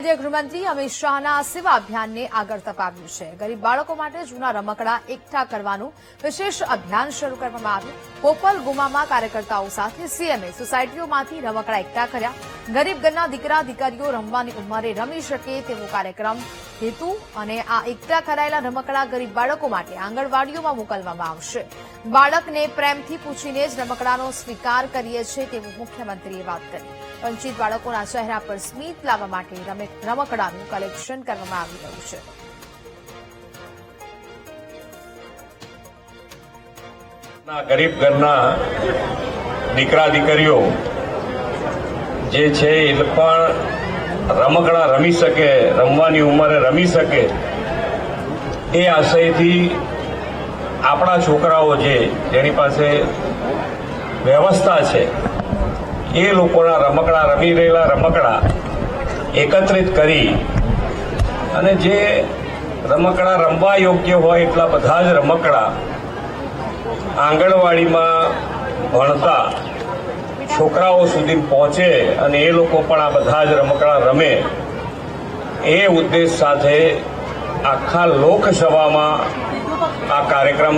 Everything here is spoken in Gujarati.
કેન્દ્રીય ગૃહમંત્રી અમિત શાહના સેવા અભિયાનને આગળ ધપાવ્યું છે। ગરીબ બાળકો માટે જૂના રમકડા એકઠા કરવાનું વિશેષ અભિયાન શરૂ કરવામાં આવ્યું। પોપલ ગુમામાં કાર્યકર્તાઓ સાથે સીએમએ સોસાયટીઓમાંથી રમકડા એકઠા કર્યા। ગરીબ ઘરના દીકરા દીકરીઓ રમવાની ઉંમરે રમી શકે તેવો કાર્યક્રમ હેતુ અને આ એકઠા કરાયેલા રમકડા ગરીબ બાળકો માટે આંગણવાડીઓમાં મોકલવામાં આવશે। બાળકને પ્રેમથી પૂછીને જ રમકડાનો સ્વીકાર કરીએ છીએ તેવું મુખ્યમંત્રીએ વાત કરી। વંચિત બાળકોના ચહેરા પર સ્મિત લાવવા માટે રમકડાનું કલેક્શન કરવામાં આવી રહ્યું છે। ગરીબ ઘરના દીકરા દીકરીઓ જે છે એ પણ રમકડા રમી શકે, રમવાની ઉંમરે રમી શકે એ આશયથી આપણા છોકરાઓ જેની પાસે વ્યવસ્થા છે એ લોકોના રમકડા રમી રહેલા રમકડા એકત્રિત કરી અને જે રમકડા રમવા યોગ્ય હોય એટલા બધા જ રમકડા આંગણવાડીમાં ભણતા છોકરાઓ સુધી પહોંચે અને એ લોકો પણ આ બધા જ રમકડા રમે એ ઉદ્દેશ સાથે આખા લોકસભામાં આ કાર્યક્રમ